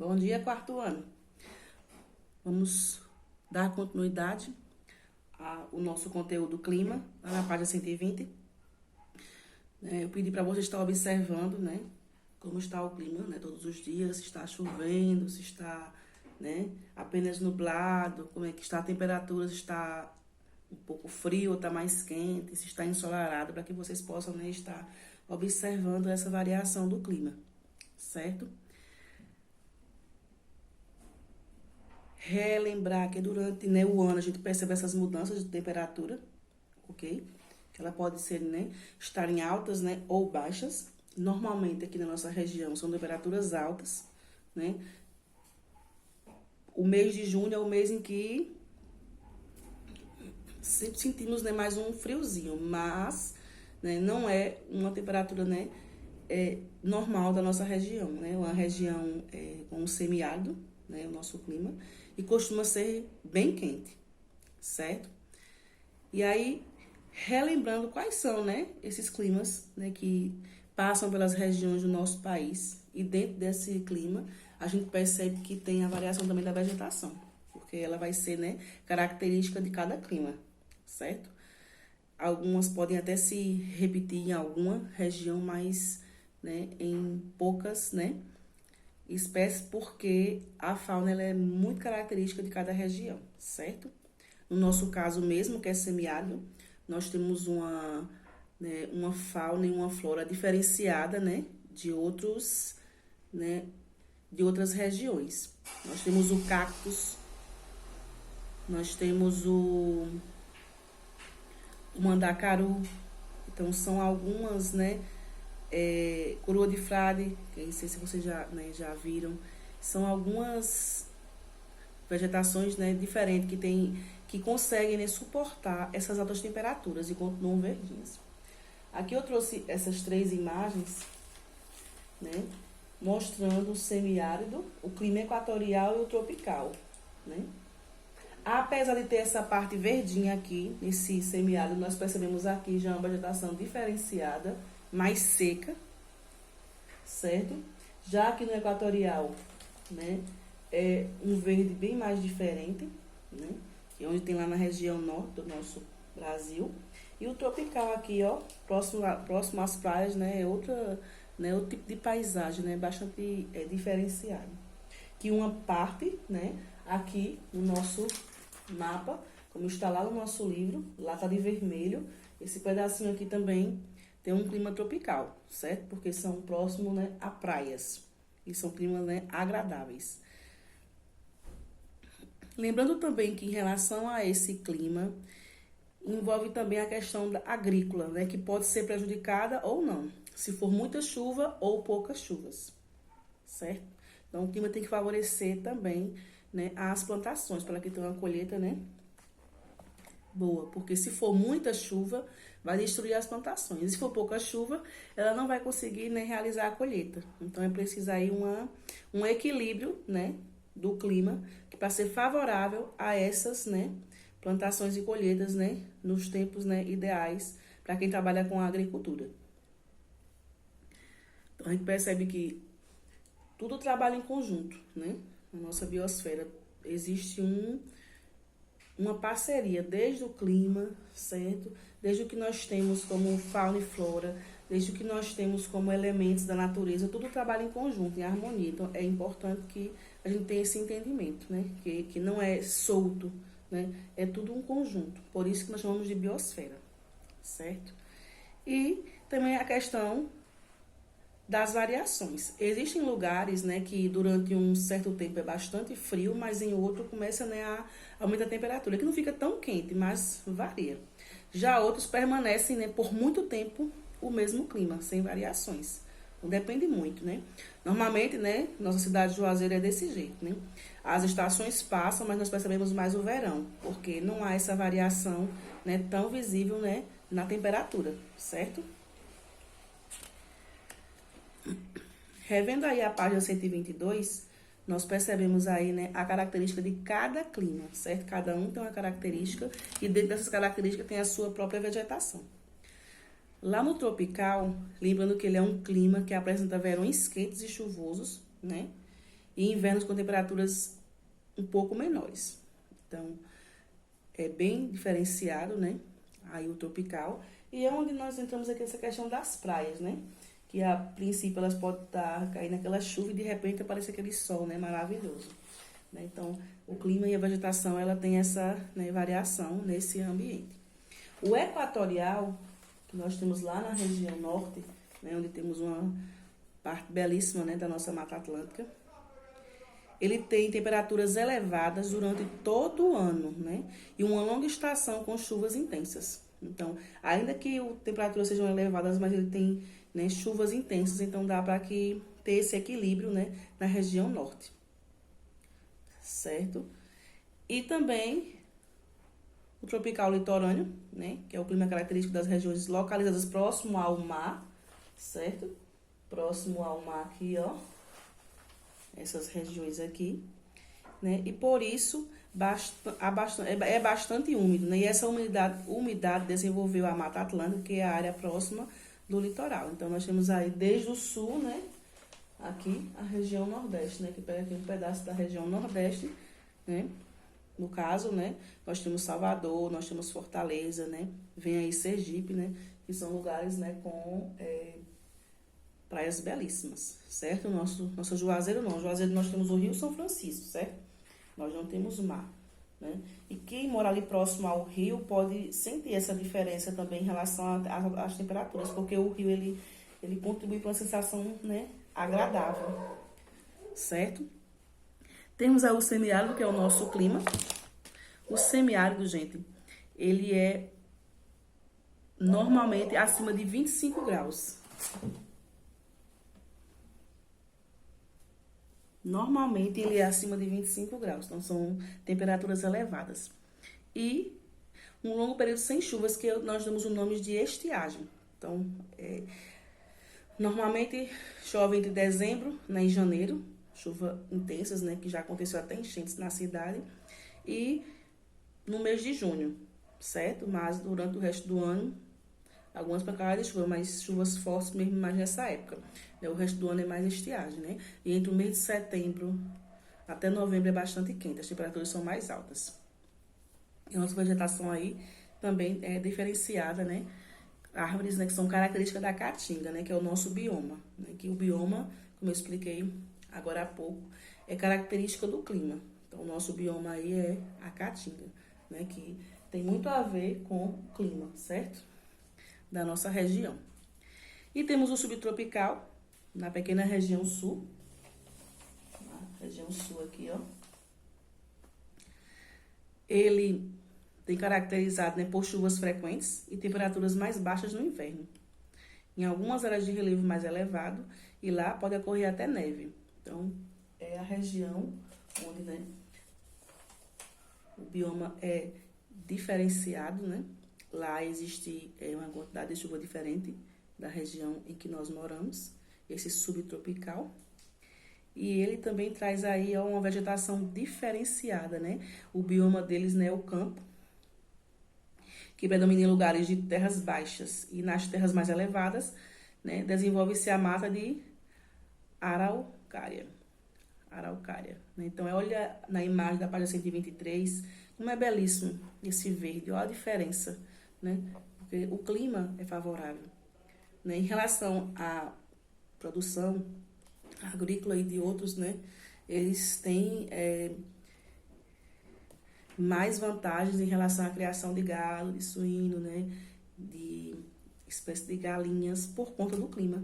Bom dia, quarto ano. Vamos dar continuidade ao nosso conteúdo clima, lá na página 120. Eu pedi para você estar observando, né, como está o clima, né, todos os dias, se está chovendo, se está, né, apenas nublado, como é que está a temperatura, se está um pouco frio ou está mais quente, se está ensolarado, para que vocês possam, né, estar observando essa variação do clima, certo? Relembrar que durante, né, o ano a gente percebe essas mudanças de temperatura, ok? Que ela pode ser, né, estar em altas, né, ou baixas. Normalmente aqui na nossa região são temperaturas altas, né? O mês de junho é o mês em que sempre sentimos, né, mais um friozinho, mas, né, não é uma temperatura, né, normal da nossa região, né? Uma região com um semiárido, né, o nosso clima, e costuma ser bem quente, certo? E aí, relembrando quais são, né, esses climas, né, que passam pelas regiões do nosso país, e dentro desse clima, a gente percebe que tem a variação também da vegetação, porque ela vai ser, né, característica de cada clima, certo? Algumas podem até se repetir em alguma região, mas, né, em poucas, né, espécies, porque a fauna ela é muito característica de cada região, certo? No nosso caso mesmo, que é semiárido, nós temos né, uma fauna e uma flora diferenciada, né, de outros, né, de outras regiões. Nós temos o cactus, nós temos o mandacaru, então são algumas, né, coroa de frade, que não sei se vocês já, né, já viram, são algumas vegetações, né, diferentes que conseguem, né, suportar essas altas temperaturas e continuam verdinhas. Aqui eu trouxe essas três imagens, né, mostrando o semiárido, o clima equatorial e o tropical, né? Apesar de ter essa parte verdinha aqui, nesse semiárido, nós percebemos aqui já uma vegetação diferenciada, mais seca, certo? Já aqui no equatorial, né, é um verde bem mais diferente, né, que é onde tem lá na região norte do nosso Brasil. E o tropical aqui, ó, próximo às praias, né, é outro tipo de paisagem, né, bastante diferenciado. Que uma parte, né, aqui no nosso mapa, como está lá no nosso livro, lá tá de vermelho, esse pedacinho aqui também tem um clima tropical, certo? Porque são próximos, né, a praias. E são climas, né, agradáveis. Lembrando também que em relação a esse clima, envolve também a questão agrícola, né, que pode ser prejudicada ou não, se for muita chuva ou poucas chuvas, certo? Então o clima tem que favorecer também, né, as plantações, para que tenha uma colheita, né, boa, porque se for muita chuva, vai destruir as plantações. E se for pouca chuva, ela não vai conseguir, né, realizar a colheita. Então é preciso aí um equilíbrio, né, do clima, que para ser favorável a essas, né, plantações e colheitas, né, nos tempos, né, ideais para quem trabalha com a agricultura. Então a gente percebe que tudo trabalha em conjunto, né? Na nossa biosfera existe uma parceria desde o clima, certo? Desde o que nós temos como fauna e flora, desde o que nós temos como elementos da natureza, tudo trabalha em conjunto, em harmonia. Então é importante que a gente tenha esse entendimento, né? Que não é solto, né? É tudo um conjunto. Por isso que nós chamamos de biosfera, certo? E também a questão das variações. Existem lugares, né, que durante um certo tempo é bastante frio, mas em outro começa, né, a aumentar a temperatura, que não fica tão quente, mas varia. Já outros permanecem, né, por muito tempo o mesmo clima, sem variações. Então depende muito, né? Normalmente, né, nossa cidade de Juazeiro é desse jeito, né? As estações passam, mas nós percebemos mais o verão, porque não há essa variação, né, tão visível, né, na temperatura, certo? Revendo aí a página 122, nós percebemos aí, né, a característica de cada clima, certo? Cada um tem uma característica e dentro dessas características tem a sua própria vegetação. Lá no tropical, lembrando que ele é um clima que apresenta verões quentes e chuvosos, né? e invernos com temperaturas um pouco menores. Então, é bem diferenciado, né? Aí o tropical. E é onde nós entramos aqui nessa questão das praias, né? Que a princípio elas podem estar caindo naquela chuva e de repente aparece aquele sol, né? Maravilhoso. Né? Então, o clima e a vegetação, ela tem essa, né, variação nesse ambiente. O equatorial, que nós temos lá na região norte, né, onde temos uma parte belíssima, né, da nossa Mata Atlântica, ele tem temperaturas elevadas durante todo o ano, né, e uma longa estação com chuvas intensas. Então, ainda que as temperaturas sejam elevadas, mas ele tem, né, chuvas intensas, então dá para que ter esse equilíbrio, né, na região norte. Certo? E também o tropical litorâneo, né, que é o clima característico das regiões localizadas próximo ao mar, certo? Próximo ao mar aqui, ó, essas regiões aqui, né? E por isso é bastante úmido, né? E essa umidade desenvolveu a Mata Atlântica, que é a área próxima do litoral. Então nós temos aí desde o sul, né, aqui a região nordeste, né, que pega aqui um pedaço da região nordeste, né? No caso, né, nós temos Salvador, nós temos Fortaleza, né? Vem aí Sergipe, né? Que são lugares, né, com praias belíssimas, certo? Nosso Juazeiro não. Juazeiro nós temos o Rio São Francisco, certo? Nós não temos mar, né? E quem mora ali próximo ao rio pode sentir essa diferença também em relação às temperaturas, porque o rio, ele contribui para uma sensação, né, agradável, certo? Temos aí o semiárido, que é o nosso clima. O semiárido, gente, ele é normalmente acima de 25 graus. Normalmente ele é acima de 25 graus, então são temperaturas elevadas. E um longo período sem chuvas, que nós damos o nome de estiagem. Então, normalmente chove entre dezembro, né, e janeiro, chuva intensas, né, que já aconteceu até enchentes na cidade, e no mês de junho, certo? Mas durante o resto do ano, algumas pancadas de chuva, mas chuvas fortes mesmo mais nessa época. O resto do ano é mais estiagem, né? E entre o mês de setembro até novembro é bastante quente, as temperaturas são mais altas. E a nossa vegetação aí também é diferenciada, né? Árvores, né, que são características da caatinga, né, que é o nosso bioma, né, que o bioma, como eu expliquei agora há pouco, é característica do clima. Então, o nosso bioma aí é a caatinga, né, que tem muito a ver com o clima, certo? Da nossa região. E temos o subtropical, na pequena região sul, na região sul aqui, ó. Ele tem caracterizado, né, por chuvas frequentes e temperaturas mais baixas no inverno. Em algumas áreas de relevo mais elevado, e lá pode ocorrer até neve. Então, é a região onde, né, o bioma é diferenciado, né? Lá existe uma quantidade de chuva diferente da região em que nós moramos, esse subtropical. E ele também traz aí uma vegetação diferenciada, né? O bioma deles, né, é o campo, que predomina em lugares de terras baixas, e nas terras mais elevadas, né, desenvolve-se a mata de araucária. Né? Então, olha na imagem da página 123, como é belíssimo esse verde, olha a diferença, né? Porque o clima é favorável, né? Em relação à produção agrícola e de outros, né, eles têm mais vantagens em relação à criação de gado, de suíno, né, de espécies de galinhas por conta do clima,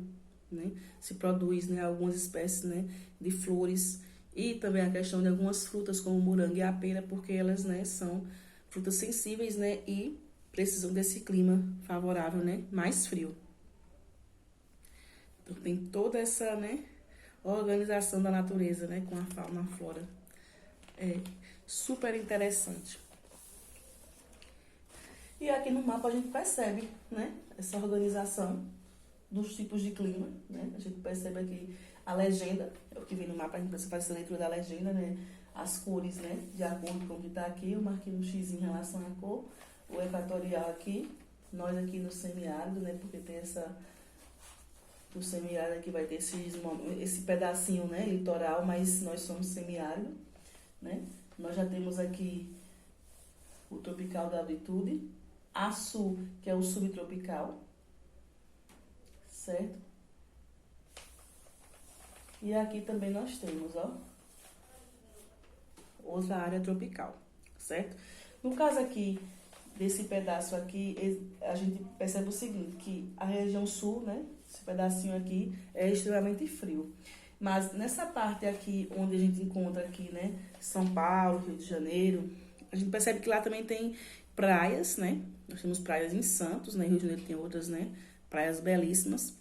né? Se produz, né, algumas espécies, né, de flores, e também a questão de algumas frutas como o morango e a pera, porque elas, né, são frutas sensíveis, né, e precisam desse clima favorável, né, mais frio. Então tem toda essa, né, organização da natureza, né, com a fauna e a flora. É super interessante. E aqui no mapa a gente percebe, né, essa organização dos tipos de clima, né? A gente percebe aqui a legenda, é o que vem no mapa, a gente precisa fazer a leitura da legenda, né? As cores, né, de acordo com o que está aqui, eu marquei um X em relação à cor, o equatorial aqui, nós aqui no semiárido, né, porque tem O semiárido aqui vai ter esse pedacinho, né, litoral, mas nós somos semiárido, né? Nós já temos aqui o tropical da altitude, a sul, que é o subtropical, certo? E aqui também nós temos, ó, outra área tropical, certo? No caso aqui, desse pedaço aqui, a gente percebe o seguinte, que a região sul, né, esse pedacinho aqui, é extremamente frio. Mas nessa parte aqui, onde a gente encontra aqui, né, São Paulo, Rio de Janeiro, a gente percebe que lá também tem praias, né? Nós temos praias em Santos, né? Rio de Janeiro tem outras, né? Praias belíssimas.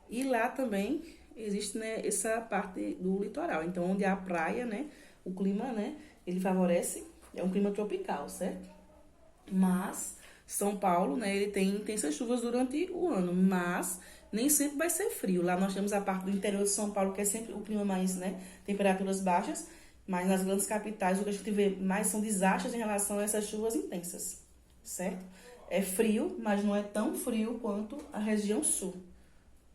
E lá também existe, né, essa parte do litoral. Então, onde há praia, né? O clima, né? Ele favorece, é um clima tropical, certo? Mas São Paulo, né? Ele tem intensas chuvas durante o ano, mas nem sempre vai ser frio. Lá nós temos a parte do interior de São Paulo, que é sempre o clima mais, né? Temperaturas baixas. Mas nas grandes capitais, o que a gente vê mais são desastres em relação a essas chuvas intensas, certo? É frio, mas não é tão frio quanto a região sul.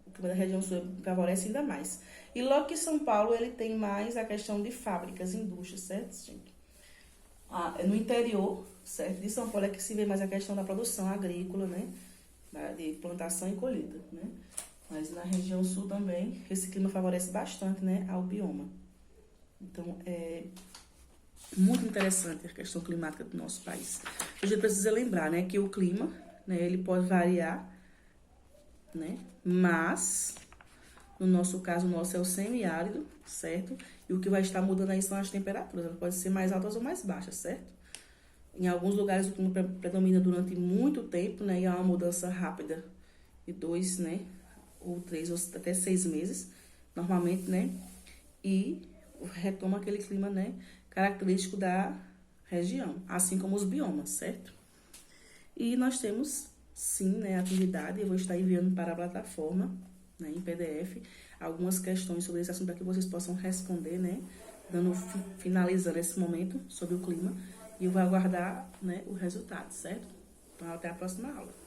O clima da região sul favorece ainda mais. E logo que São Paulo, ele tem mais a questão de fábricas, indústrias, certo, gente? No interior, certo, de São Paulo é que se vê mais a questão da produção agrícola, né? De plantação e colheita, né? Mas na região sul também, esse clima favorece bastante, né, ao bioma. Então, é muito interessante a questão climática do nosso país. A gente precisa lembrar, né, que o clima, né, ele pode variar, né, mas, no nosso caso, o nosso é o semiárido, certo? E o que vai estar mudando aí são as temperaturas, elas podem ser mais altas ou mais baixas, certo? Em alguns lugares o clima predomina durante muito tempo, né, e há uma mudança rápida de 2, né, ou 3, ou até 6 meses, normalmente, né, e retoma aquele clima, né, característico da região, assim como os biomas, certo? E nós temos, sim, né, atividade, eu vou estar enviando para a plataforma, né, em PDF, algumas questões sobre esse assunto para que vocês possam responder, né, finalizando esse momento sobre o clima, e eu vou aguardar, né, o resultado, certo? Então, até a próxima aula.